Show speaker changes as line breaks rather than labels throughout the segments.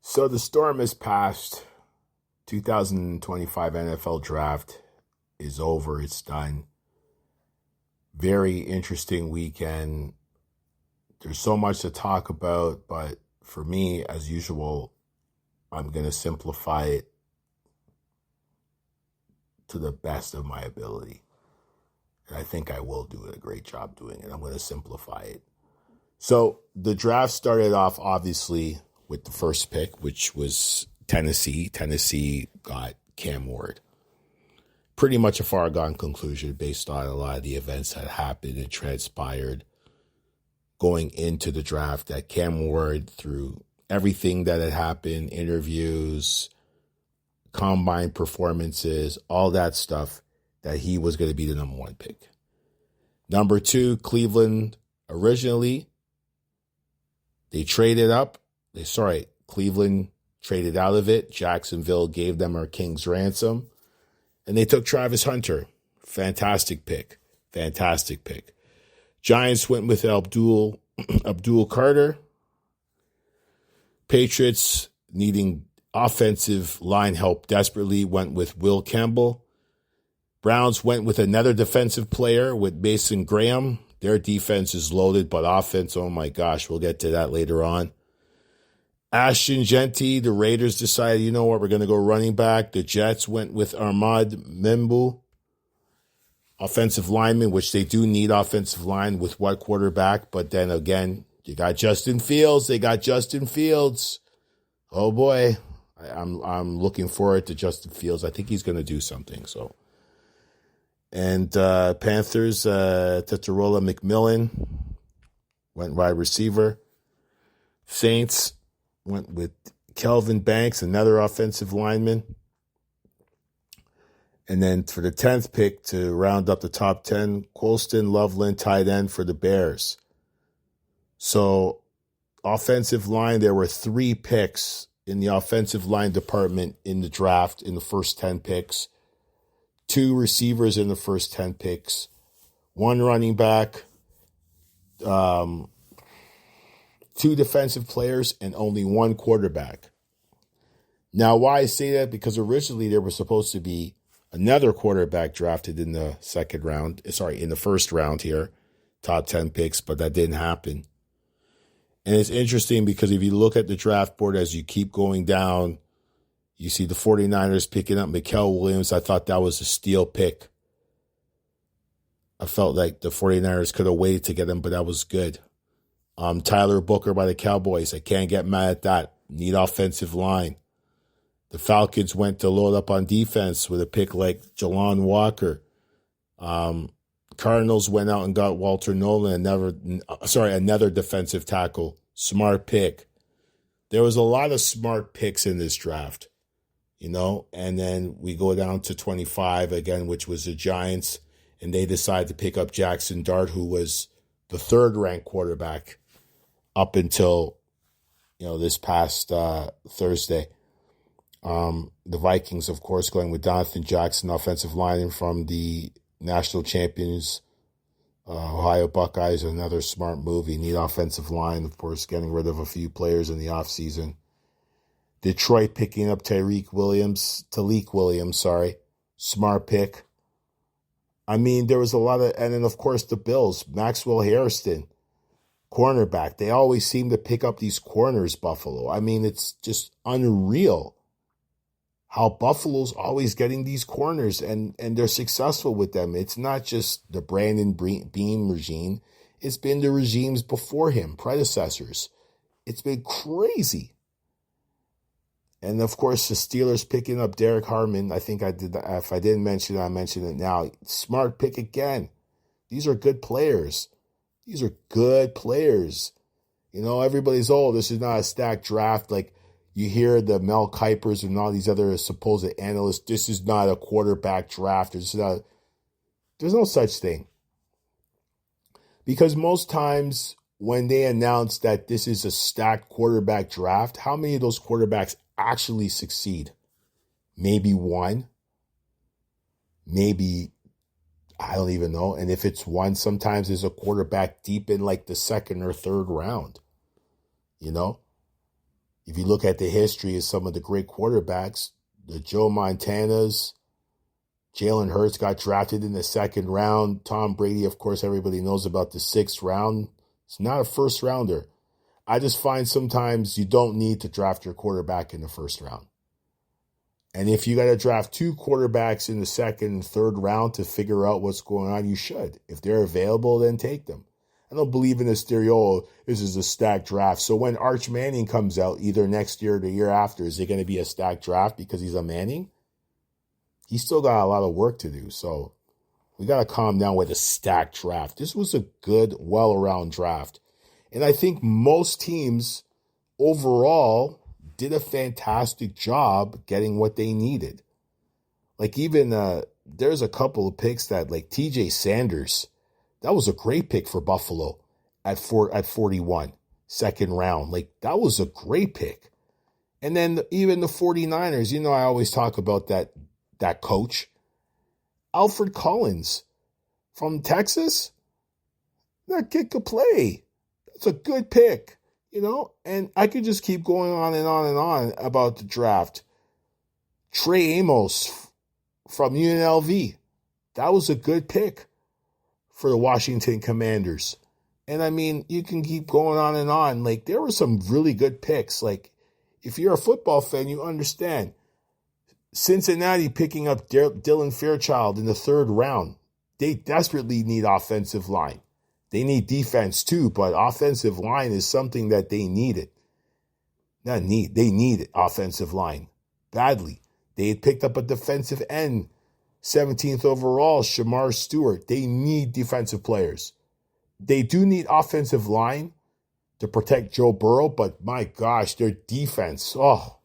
So the storm has passed. 2025 NFL draft is over. It's done. Very interesting weekend. There's so much to talk about, but for me, as usual, I'm going to simplify it to the best of my ability. And I think I will do a great job doing it. I'm going to simplify it. So the draft started off, obviously, with the first pick, which was Tennessee. Tennessee got Cam Ward. Pretty much a foregone conclusion based on a lot of the events that happened and transpired going into the draft, that Cam Ward, through everything that had happened, interviews, combine performances, all that stuff, that he was going to be the number one pick. Number two, Cleveland originally, they traded up. Cleveland traded out of it. Jacksonville gave them a king's ransom. And they took Travis Hunter. Fantastic pick. Giants went with Abdul Carter. Patriots, needing offensive line help desperately, went with Will Campbell. Browns went with another defensive player with Mason Graham. Their defense is loaded, but offense, oh my gosh, we'll get to that later on. Ashton Genty, the Raiders decided, you know what, we're going to go running back. The Jets went with Ahmad Membu, offensive lineman, which they do need offensive line with what quarterback. But then again, you got Justin Fields. They got Justin Fields. Oh boy, I'm looking forward to Justin Fields. I think he's going to do something. So, and Panthers, Tatarola McMillan went wide receiver. Saints went with Kelvin Banks, another offensive lineman. And then for the 10th pick to round up the top 10, Colston Loveland, tight end for the Bears. So offensive line, there were 3 picks in the offensive line department in the draft in the first 10 picks. 2 receivers in the first 10 picks. 1 running back. 2 defensive players, and only 1 quarterback. Now, why I say that? Because originally there was supposed to be another quarterback drafted in the in the first round here, top 10 picks, but that didn't happen. And it's interesting because if you look at the draft board as you keep going down, you see the 49ers picking up Mikael Williams. I thought that was a steal pick. I felt like the 49ers could have waited to get him, but that was good. Tyler Booker by the Cowboys. I can't get mad at that. Need offensive line. The Falcons went to load up on defense with a pick like Jalon Walker. Cardinals went out and got Walter Nolan, another defensive tackle. Smart pick. There was a lot of smart picks in this draft, and then we go down to 25 again, which was the Giants, and they decided to pick up Jackson Dart, who was the 3rd-ranked quarterback up until, this past Thursday. The Vikings, of course, going with Jonathan Jackson, offensive lineman from the national champions, Ohio Buckeyes. Another smart move. You need offensive line, of course, getting rid of a few players in the offseason. Detroit picking up Talik Williams, smart pick. I mean, there was a lot of, and then, of course, the Bills, Maxwell Hairston, cornerback. They always seem to pick up these corners, Buffalo. I mean, it's just unreal how Buffalo's always getting these corners, and they're successful with them. It's not just the Brandon Beam regime. It's been the regimes before him, predecessors. It's been crazy. And, of course, the Steelers picking up Derek Harmon. I think I did that. If I didn't mention it, I mention it now. Smart pick again. These are good players. Everybody's, this is not a stacked draft. Like, you hear the Mel Kipers and all these other supposed analysts, this is not a quarterback draft. There's no such thing. Because most times when they announce that this is a stacked quarterback draft, how many of those quarterbacks actually succeed? Maybe 1. Maybe, I don't even know. And if it's 1, sometimes there's a quarterback deep in like the 2nd or 3rd round. If you look at the history of some of the great quarterbacks, the Joe Montanas, Jalen Hurts got drafted in the second round. Tom Brady, of course, everybody knows about the sixth round. It's not a first rounder. I just find sometimes you don't need to draft your quarterback in the first round. And if you got to draft two quarterbacks in the second and third round to figure out what's going on, you should. If they're available, then take them. I don't believe in this theory, this is a stacked draft. So when Arch Manning comes out, either next year or the year after, is it going to be a stacked draft because he's a Manning? He's still got a lot of work to do. So we got to calm down with a stacked draft. This was a good, well-around draft. And I think most teams overall did a fantastic job getting what they needed. Like even there's a couple of picks that like TJ Sanders, that was a great pick for Buffalo at 41, second round. Like that was a great pick. And then even the 49ers, I always talk about that coach, Alfred Collins from Texas. That kid could play. It's a good pick, and I could just keep going on and on and on about the draft. Trey Amos from UNLV. That was a good pick for the Washington Commanders. And I mean, you can keep going on and on. Like, there were some really good picks. Like, if you're a football fan, you understand. Cincinnati picking up Dylan Fairchild in the third round. They desperately need offensive line. They need defense too, but offensive line is something that they needed. They need offensive line badly. They had picked up a defensive end, 17th overall, Shamar Stewart. They need defensive players. They do need offensive line to protect Joe Burrow, but my gosh, their defense. Oh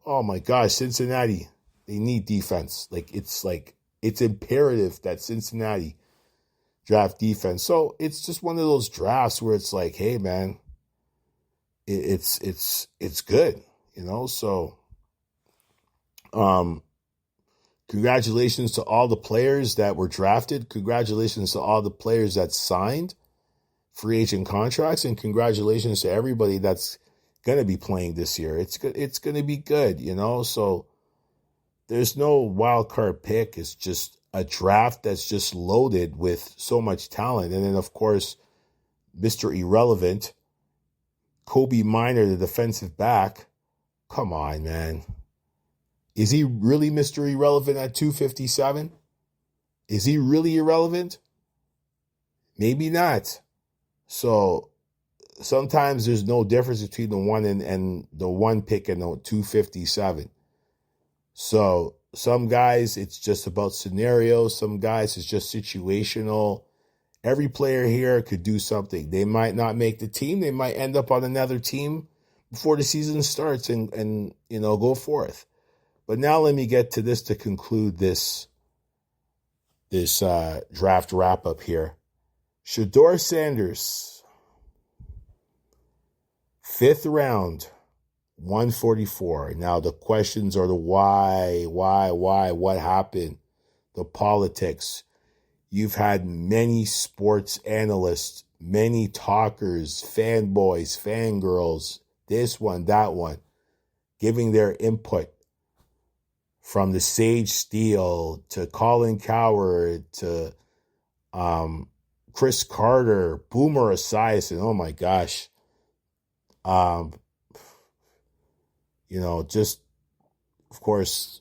my gosh, Cincinnati. They need defense. It's imperative that Cincinnati draft defense. So it's just one of those drafts where it's like, hey man, it's good, So congratulations to all the players that were drafted. Congratulations to all the players that signed free agent contracts, and congratulations to everybody that's gonna be playing this year. It's gonna be good, So there's no wild card pick. It's just a draft that's just loaded with so much talent. And then, of course, Mr. Irrelevant, Kobe Minor, the defensive back. Come on, man. Is he really Mr. Irrelevant at 257? Is he really irrelevant? Maybe not. So sometimes there's no difference between the one and the one pick and the 257. So some guys, it's just about scenarios. Some guys, it's just situational. Every player here could do something. They might not make the team. They might end up on another team before the season starts and go forth. But now let me get to this to conclude this draft wrap-up here. Shedeur Sanders, 5th round, 144. Now the questions are the why, what happened, the politics. You've had many sports analysts, many talkers, fanboys, fangirls, this one, that one, giving their input. From the Sage Steele to Colin Cowherd to Chris Carter, Boomer Esiason. Oh my gosh. Just, of course,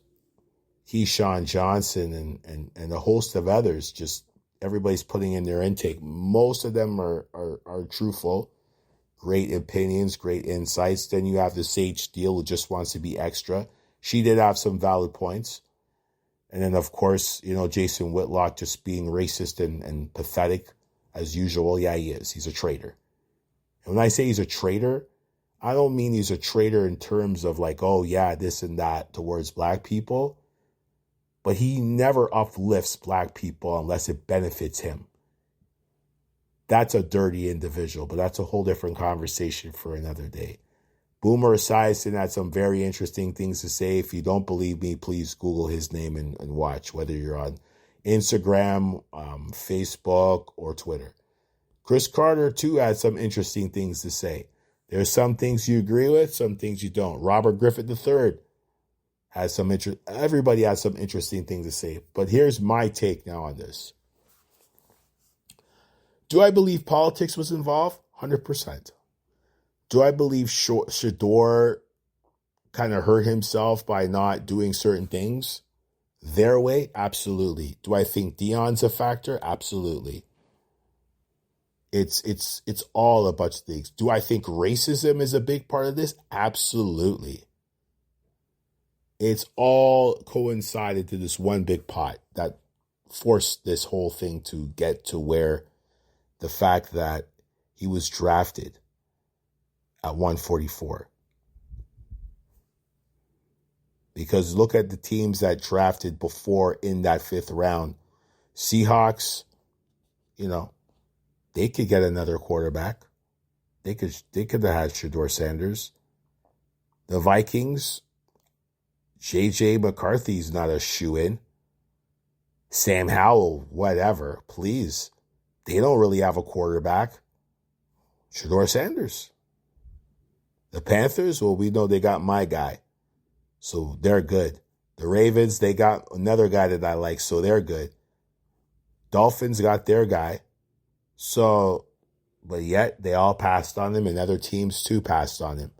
Keyshawn Johnson and a host of others. Just everybody's putting in their intake. Most of them are truthful, great opinions, great insights. Then you have the Sage Steele who just wants to be extra. She did have some valid points. And then, of course, Jason Whitlock just being racist and pathetic as usual. Yeah, he is. He's a traitor. And when I say he's a traitor, I don't mean he's a traitor in terms of like, oh, yeah, this and that towards black people. But he never uplifts black people unless it benefits him. That's a dirty individual, but that's a whole different conversation for another day. Boomer Esiason had some very interesting things to say. If you don't believe me, please Google his name and watch, whether you're on Instagram, Facebook, or Twitter. Chris Carter, too, had some interesting things to say. There's some things you agree with, some things you don't. Robert Griffith III has some interest. Everybody has some interesting things to say. But here's my take now on this. Do I believe politics was involved? 100%. Do I believe Shedeur kind of hurt himself by not doing certain things their way? Absolutely. Do I think Deion's a factor? Absolutely. It's all a bunch of things. Do I think racism is a big part of this? Absolutely. It's all coincided to this one big pot that forced this whole thing to get to where the fact that he was drafted at 144. Because look at the teams that drafted before in that 5th round. Seahawks, they could get another quarterback. They could have had Shedeur Sanders. The Vikings, J.J. McCarthy's not a shoo-in. Sam Howell, whatever, please. They don't really have a quarterback. Shedeur Sanders. The Panthers, well, we know they got my guy. So they're good. The Ravens, they got another guy that I like, so they're good. Dolphins got their guy. So, but yet they all passed on him, and other teams too passed on him.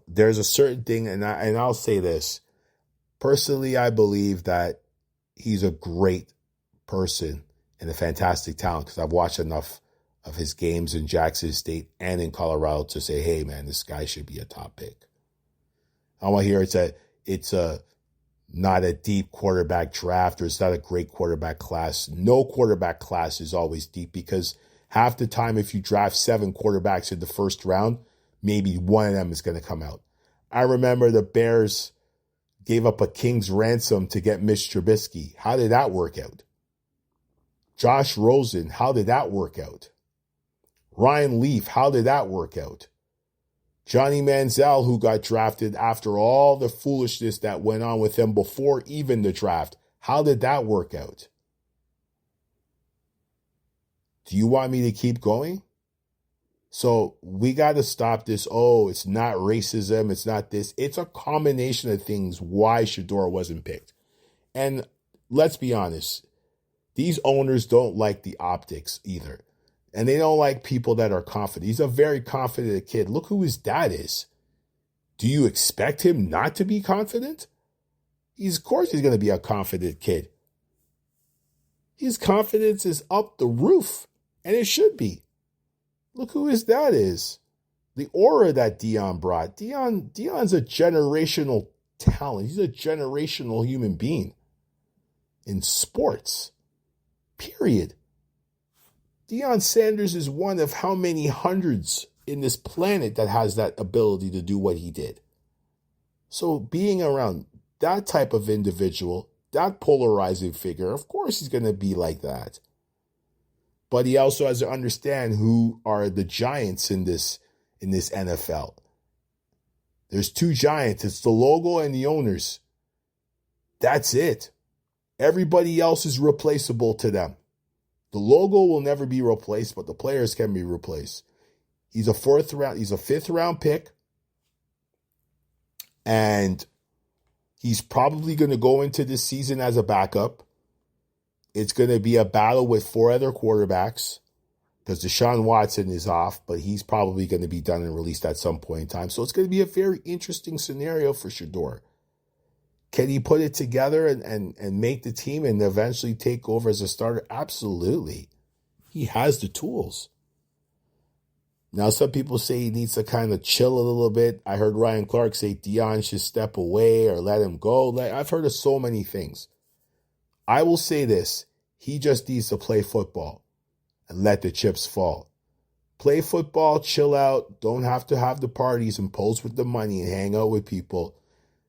There's a certain thing, and I'll say this. Personally, I believe that he's a great person and a fantastic talent because I've watched enough of his games in Jackson State and in Colorado to say, hey, man, this guy should be a top pick. I want to hear it's not a deep quarterback draft or it's not a great quarterback class. No quarterback class is always deep because half the time if you draft 7 quarterbacks in the first round, maybe one of them is going to come out. I remember the Bears gave up a king's ransom to get Mitch Trubisky. How did that work out? Josh Rosen, how did that work out? Ryan Leaf, how did that work out? Johnny Manziel, who got drafted after all the foolishness that went on with him before even the draft, how did that work out? Do you want me to keep going? So we got to stop this. Oh, it's not racism. It's not this. It's a combination of things why Shedeur wasn't picked. And let's be honest, these owners don't like the optics either. And they don't like people that are confident. He's a very confident kid. Look who his dad is. Do you expect him not to be confident? Of course he's going to be a confident kid. His confidence is up the roof. And it should be. Look who his dad is. The aura that Deion brought. Deion's a generational talent. He's a generational human being in sports. Period. Deion Sanders is one of how many hundreds in this planet that has that ability to do what he did. So being around that type of individual, that polarizing figure, of course he's going to be like that. But he also has to understand who are the giants in this NFL. There's 2 giants. It's the logo and the owners. That's it. Everybody else is replaceable to them. The logo will never be replaced, but the players can be replaced. He's a 5th round pick. And he's probably going to go into this season as a backup. It's going to be a battle with 4 other quarterbacks because Deshaun Watson is off, but he's probably going to be done and released at some point in time. So it's going to be a very interesting scenario for Shedeur. Can he put it together and make the team and eventually take over as a starter? Absolutely. He has the tools. Now, some people say he needs to kind of chill a little bit. I heard Ryan Clark say Deion should step away or let him go. I've heard of so many things. I will say this. He just needs to play football and let the chips fall. Play football, chill out. Don't have to have the parties and pose with the money and hang out with people.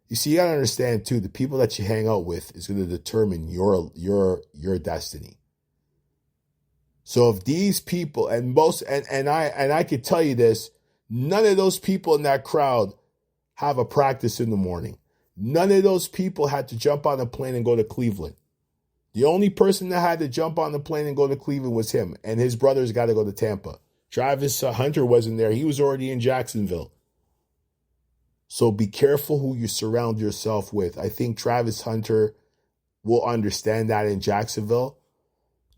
You see, you got to understand, too, the people that you hang out with is going to determine your destiny. So if these people, and I could tell you this, none of those people in that crowd have a practice in the morning. None of those people had to jump on a plane and go to Cleveland. The only person that had to jump on the plane and go to Cleveland was him, and his brothers got to go to Tampa. Travis Hunter wasn't there. He was already in Jacksonville. So be careful who you surround yourself with. I think Travis Hunter will understand that in Jacksonville.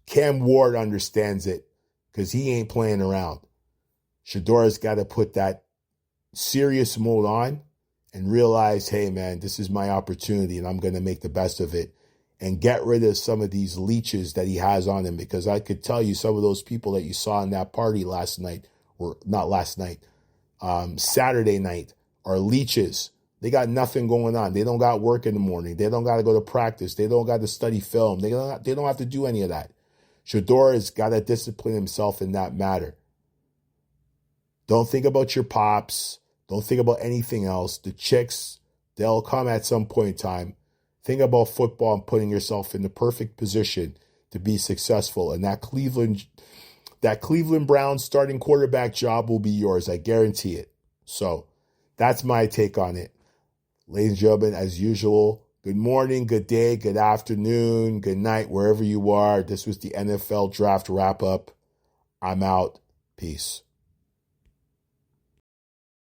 Cam Ward understands it because he ain't playing around. Shedeur's got to put that serious mode on and realize, hey, man, this is my opportunity and I'm going to make the best of it and get rid of some of these leeches that he has on him, because I could tell you some of those people that you saw in that party last night, or not last night, Saturday night, are leeches. They got nothing going on. They don't got work in the morning. They don't got to go to practice. They don't got to study film. They don't have to do any of that. Shedeur has got to discipline himself in that matter. Don't think about your pops. Don't think about anything else. The chicks, they'll come at some point in time. Think about football and putting yourself in the perfect position to be successful. And that Cleveland Browns starting quarterback job will be yours. I guarantee it. So that's my take on it. Ladies and gentlemen, as usual, good morning, good day, good afternoon, good night, wherever you are. This was the NFL Draft Wrap-Up. I'm out. Peace.